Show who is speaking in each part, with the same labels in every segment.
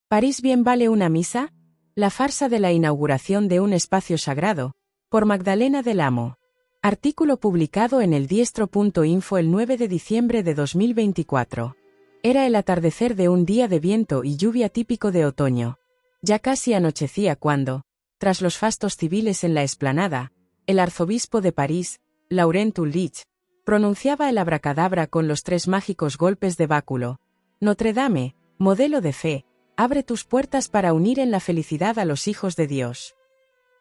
Speaker 1: ¿París bien vale una misa? La farsa de la inauguración de un espacio sagrado, por Magdalena del Amo. Artículo publicado en eldiestro.info el 9 de diciembre de 2024. Era el atardecer de un día de viento y lluvia típico de otoño. Ya casi anochecía cuando, tras los fastos civiles en la explanada, el arzobispo de París, Laurent Ulrich, pronunciaba el abracadabra con los 3 mágicos golpes de báculo. Notre Dame, modelo de fe, abre tus puertas para unir en la felicidad a los hijos de Dios.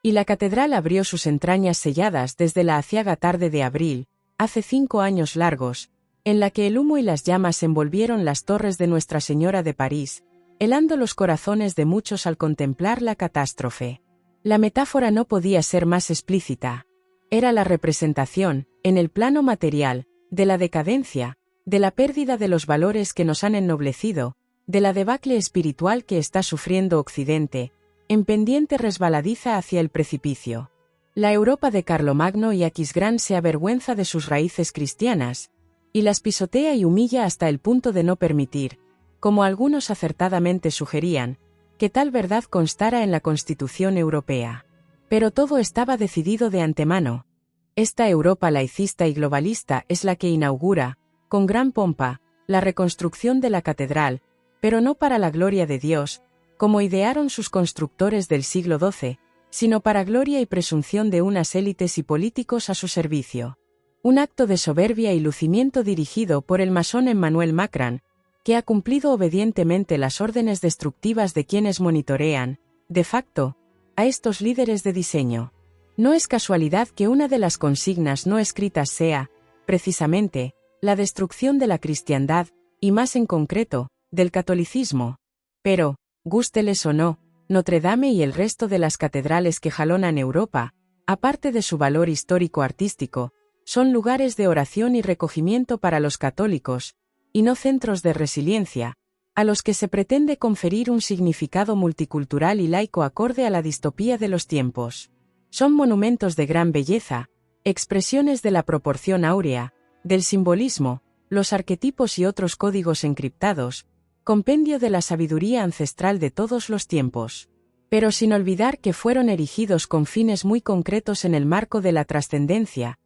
Speaker 1: Y la catedral abrió sus entrañas selladas desde la aciaga tarde de abril, hace 5 años largos, en la que el humo y las llamas envolvieron las torres de Nuestra Señora de París, helando los corazones de muchos al contemplar la catástrofe. La metáfora no podía ser más explícita. Era la representación, en el plano material, de la decadencia, de la pérdida de los valores que nos han ennoblecido, de la debacle espiritual que está sufriendo Occidente, en pendiente resbaladiza hacia el precipicio. La Europa de Carlomagno y Aquisgrán se avergüenza de sus raíces cristianas, y las pisotea y humilla hasta el punto de no permitir, como algunos acertadamente sugerían, que tal verdad constara en la Constitución Europea. Pero todo estaba decidido de antemano. Esta Europa laicista y globalista es la que inaugura, con gran pompa, la reconstrucción de la catedral, pero no para la gloria de Dios, como idearon sus constructores del siglo XII, sino para gloria y presunción de unas élites y políticos a su servicio. Un acto de soberbia y lucimiento dirigido por el masón Emmanuel Macron, que ha cumplido obedientemente las órdenes destructivas de quienes monitorean, de facto, a estos líderes de diseño. No es casualidad que una de las consignas no escritas sea, precisamente, la destrucción de la cristiandad, y más en concreto, del catolicismo. Pero, gústeles o no, Notre Dame y el resto de las catedrales que jalonan Europa, aparte de su valor histórico-artístico, son lugares de oración y recogimiento para los católicos, y no centros de resiliencia, a los que se pretende conferir un significado multicultural y laico acorde a la distopía de los tiempos. Son monumentos de gran belleza, expresiones de la proporción áurea, del simbolismo, los arquetipos y otros códigos encriptados, compendio de la sabiduría ancestral de todos los tiempos. Pero sin olvidar que fueron erigidos con fines muy concretos en el marco de la trascendencia,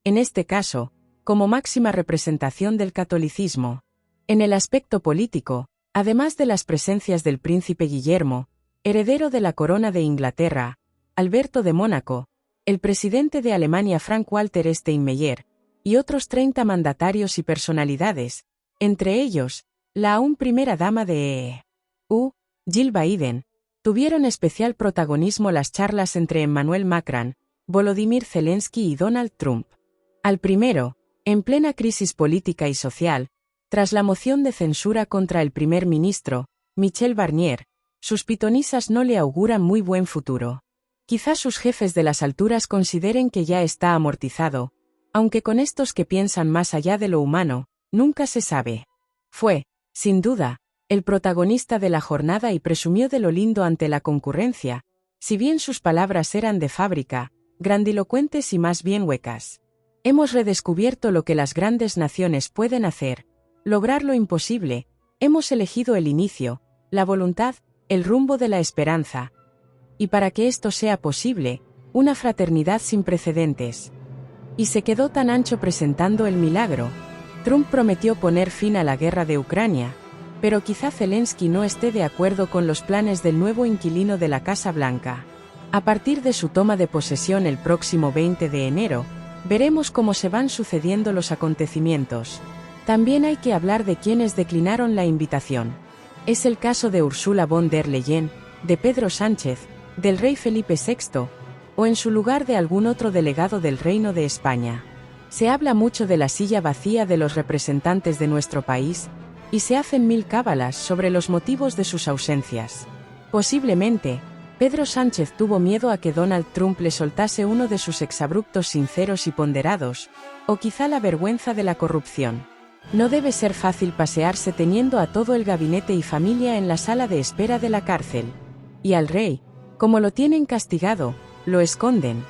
Speaker 1: en este caso, como máxima representación del catolicismo. En el aspecto político, además de las presencias del príncipe Guillermo, heredero de la corona de Inglaterra, Alberto de Mónaco, el presidente de Alemania Frank-Walter Steinmeier, y otros 30 mandatarios y personalidades, entre ellos, la aún primera dama de EU, Jill Biden, tuvieron especial protagonismo las charlas entre Emmanuel Macron, Volodymyr Zelensky y Donald Trump. Al primero, en plena crisis política y social, tras la moción de censura contra el primer ministro, Michel Barnier, sus pitonisas no le auguran muy buen futuro. Quizás sus jefes de las alturas consideren que ya está amortizado, aunque con estos que piensan más allá de lo humano, nunca se sabe. Fue, sin duda, el protagonista de la jornada y presumió de lo lindo ante la concurrencia, si bien sus palabras eran de fábrica, grandilocuentes y más bien huecas. Hemos redescubierto lo que las grandes naciones pueden hacer, lograr lo imposible, hemos elegido el inicio, la voluntad, el rumbo de la esperanza. Y para que esto sea posible, una fraternidad sin precedentes. Y se quedó tan ancho presentando el milagro. Trump prometió poner fin a la guerra de Ucrania, pero quizá Zelensky no esté de acuerdo con los planes del nuevo inquilino de la Casa Blanca. A partir de su toma de posesión el próximo 20 de enero, veremos cómo se van sucediendo los acontecimientos. También hay que hablar de quienes declinaron la invitación. Es el caso de Ursula von der Leyen, de Pedro Sánchez, del rey Felipe VI, o en su lugar de algún otro delegado del Reino de España. Se habla mucho de la silla vacía de los representantes de nuestro país, y se hacen mil cábalas sobre los motivos de sus ausencias. Posiblemente, Pedro Sánchez tuvo miedo a que Donald Trump le soltase uno de sus exabruptos sinceros y ponderados, o quizá la vergüenza de la corrupción. No debe ser fácil pasearse teniendo a todo el gabinete y familia en la sala de espera de la cárcel. Y al rey, como lo tienen castigado, lo esconden.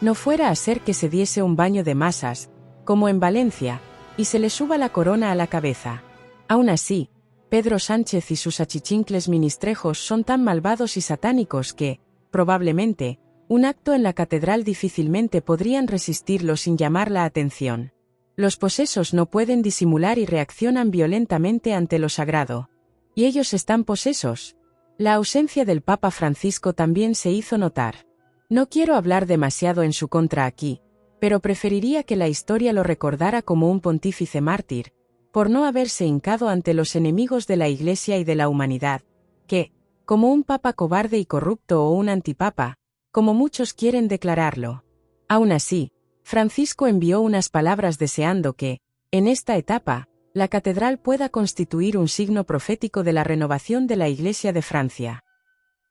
Speaker 1: No fuera a ser que se diese un baño de masas, como en Valencia, y se le suba la corona a la cabeza. Aún así, Pedro Sánchez y sus achichincles ministrejos son tan malvados y satánicos que, probablemente, un acto en la catedral difícilmente podrían resistirlo sin llamar la atención. Los posesos no pueden disimular y reaccionan violentamente ante lo sagrado. ¿Y ellos están posesos? La ausencia del Papa Francisco también se hizo notar. No quiero hablar demasiado en su contra aquí, pero preferiría que la historia lo recordara como un pontífice mártir, por no haberse hincado ante los enemigos de la Iglesia y de la humanidad, que, como un papa cobarde y corrupto o un antipapa, como muchos quieren declararlo. Aún así, Francisco envió unas palabras deseando que, en esta etapa, la catedral pueda constituir un signo profético de la renovación de la Iglesia de Francia.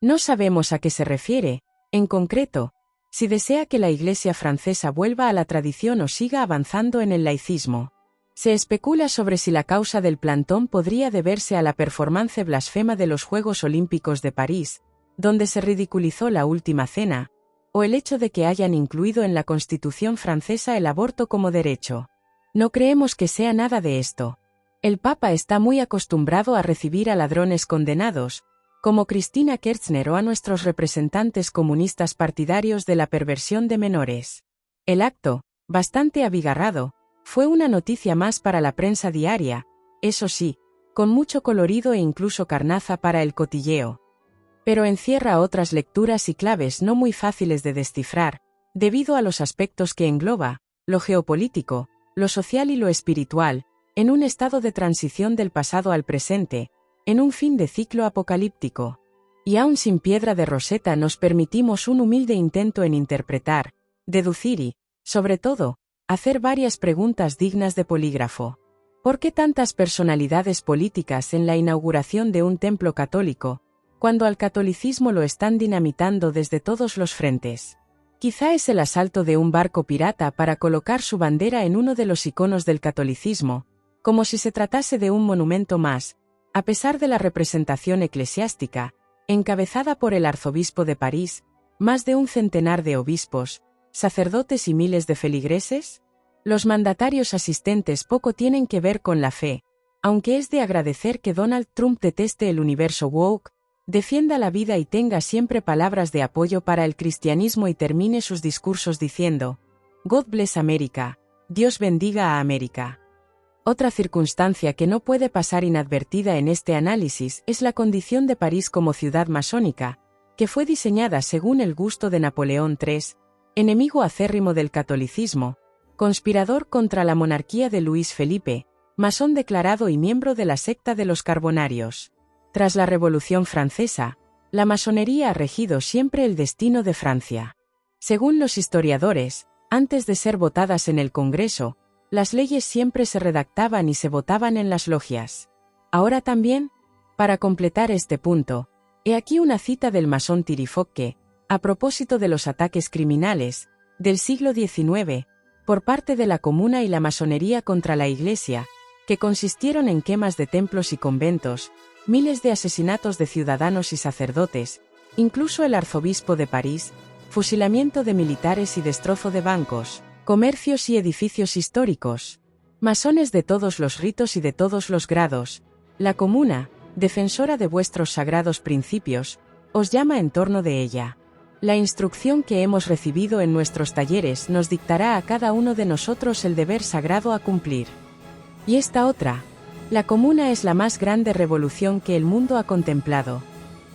Speaker 1: No sabemos a qué se refiere, en concreto, si desea que la Iglesia francesa vuelva a la tradición o siga avanzando en el laicismo. Se especula sobre si la causa del plantón podría deberse a la performance blasfema de los Juegos Olímpicos de París, donde se ridiculizó la Última Cena, o el hecho de que hayan incluido en la Constitución francesa el aborto como derecho. No creemos que sea nada de esto. El Papa está muy acostumbrado a recibir a ladrones condenados, como Cristina Kirchner o a nuestros representantes comunistas partidarios de la perversión de menores. El acto, bastante abigarrado, fue una noticia más para la prensa diaria, eso sí, con mucho colorido e incluso carnaza para el cotilleo. Pero encierra otras lecturas y claves no muy fáciles de descifrar, debido a los aspectos que engloba, lo geopolítico, lo social y lo espiritual, en un estado de transición del pasado al presente, en un fin de ciclo apocalíptico. Y aún sin piedra de Roseta nos permitimos un humilde intento en interpretar, deducir y, sobre todo, hacer varias preguntas dignas de polígrafo. ¿Por qué tantas personalidades políticas en la inauguración de un templo católico, cuando al catolicismo lo están dinamitando desde todos los frentes? Quizá es el asalto de un barco pirata para colocar su bandera en uno de los iconos del catolicismo, como si se tratase de un monumento más, a pesar de la representación eclesiástica, encabezada por el arzobispo de París, más de un centenar de obispos, sacerdotes y miles de feligreses. Los mandatarios asistentes poco tienen que ver con la fe, aunque es de agradecer que Donald Trump deteste el universo woke, defienda la vida y tenga siempre palabras de apoyo para el cristianismo y termine sus discursos diciendo, God bless America, Dios bendiga a América. Otra circunstancia que no puede pasar inadvertida en este análisis es la condición de París como ciudad masónica, que fue diseñada según el gusto de Napoleón III, enemigo acérrimo del catolicismo, conspirador contra la monarquía de Luis Felipe, masón declarado y miembro de la secta de los Carbonarios. Tras la Revolución Francesa, la masonería ha regido siempre el destino de Francia. Según los historiadores, antes de ser votadas en el Congreso, las leyes siempre se redactaban y se votaban en las logias. Ahora también, para completar este punto, he aquí una cita del masón Thierry Fouquet, a propósito de los ataques criminales, del siglo XIX, por parte de la Comuna y la masonería contra la Iglesia, que consistieron en quemas de templos y conventos, miles de asesinatos de ciudadanos y sacerdotes, incluso el arzobispo de París, fusilamiento de militares y destrozo de bancos, comercios y edificios históricos. Masones de todos los ritos y de todos los grados, la Comuna, defensora de vuestros sagrados principios, os llama en torno de ella. La instrucción que hemos recibido en nuestros talleres nos dictará a cada uno de nosotros el deber sagrado a cumplir. Y esta otra, la Comuna es la más grande revolución que el mundo ha contemplado.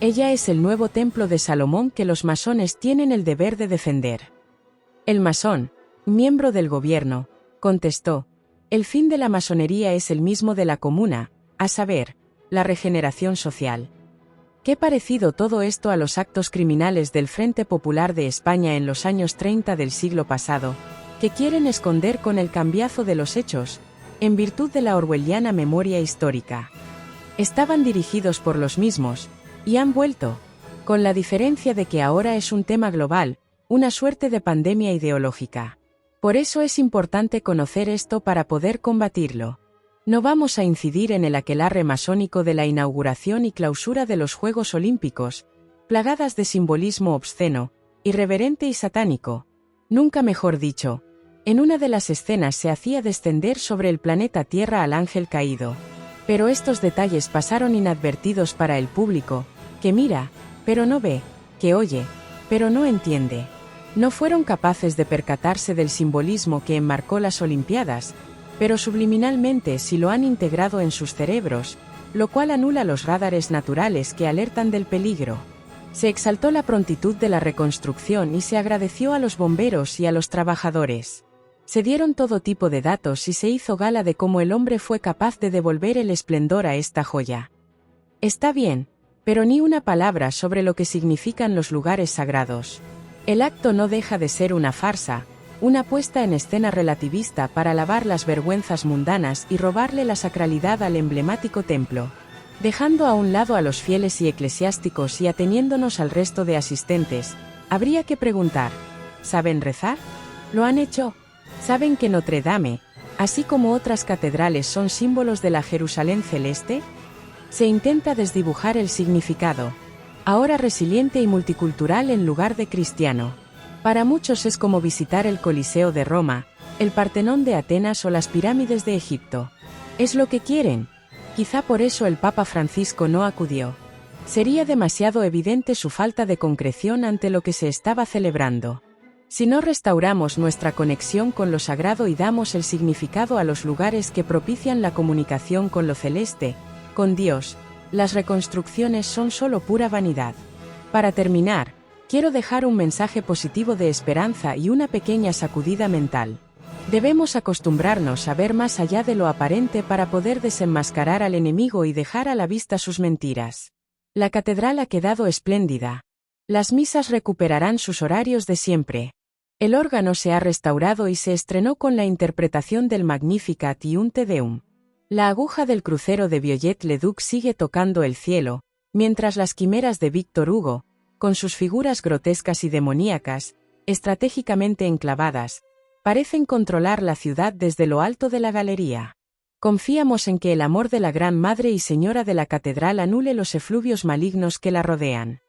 Speaker 1: Ella es el nuevo templo de Salomón que los masones tienen el deber de defender. El masón, miembro del gobierno, contestó, el fin de la masonería es el mismo de la Comuna, a saber, la regeneración social. ¿Qué parecido todo esto a los actos criminales del Frente Popular de España en los años 30 del siglo pasado, que quieren esconder con el cambiazo de los hechos, en virtud de la orwelliana memoria histórica? Estaban dirigidos por los mismos, y han vuelto, con la diferencia de que ahora es un tema global, una suerte de pandemia ideológica. Por eso es importante conocer esto para poder combatirlo. No vamos a incidir en el aquelarre masónico de la inauguración y clausura de los Juegos Olímpicos, plagadas de simbolismo obsceno, irreverente y satánico. Nunca mejor dicho, en una de las escenas se hacía descender sobre el planeta Tierra al ángel caído. Pero estos detalles pasaron inadvertidos para el público, que mira, pero no ve, que oye, pero no entiende. No fueron capaces de percatarse del simbolismo que enmarcó las Olimpiadas, pero subliminalmente sí lo han integrado en sus cerebros, lo cual anula los radares naturales que alertan del peligro. Se exaltó la prontitud de la reconstrucción y se agradeció a los bomberos y a los trabajadores. Se dieron todo tipo de datos y se hizo gala de cómo el hombre fue capaz de devolver el esplendor a esta joya. Está bien, pero ni una palabra sobre lo que significan los lugares sagrados. El acto no deja de ser una farsa, una puesta en escena relativista para lavar las vergüenzas mundanas y robarle la sacralidad al emblemático templo. Dejando a un lado a los fieles y eclesiásticos y ateniéndonos al resto de asistentes, habría que preguntar, ¿saben rezar? ¿Lo han hecho? ¿Saben que Notre Dame, así como otras catedrales, son símbolos de la Jerusalén celeste? Se intenta desdibujar el significado, ahora resiliente y multicultural en lugar de cristiano. Para muchos es como visitar el Coliseo de Roma, el Partenón de Atenas o las pirámides de Egipto. Es lo que quieren. Quizá por eso el Papa Francisco no acudió. Sería demasiado evidente su falta de concreción ante lo que se estaba celebrando. Si no restauramos nuestra conexión con lo sagrado y damos el significado a los lugares que propician la comunicación con lo celeste, con Dios, las reconstrucciones son solo pura vanidad. Para terminar, quiero dejar un mensaje positivo de esperanza y una pequeña sacudida mental. Debemos acostumbrarnos a ver más allá de lo aparente para poder desenmascarar al enemigo y dejar a la vista sus mentiras. La catedral ha quedado espléndida. Las misas recuperarán sus horarios de siempre. El órgano se ha restaurado y se estrenó con la interpretación del Magnificat y un Te Deum. La aguja del crucero de Viollet-le-Duc sigue tocando el cielo, mientras las quimeras de Víctor Hugo, con sus figuras grotescas y demoníacas, estratégicamente enclavadas, parecen controlar la ciudad desde lo alto de la galería. Confiamos en que el amor de la Gran Madre y Señora de la Catedral anule los efluvios malignos que la rodean.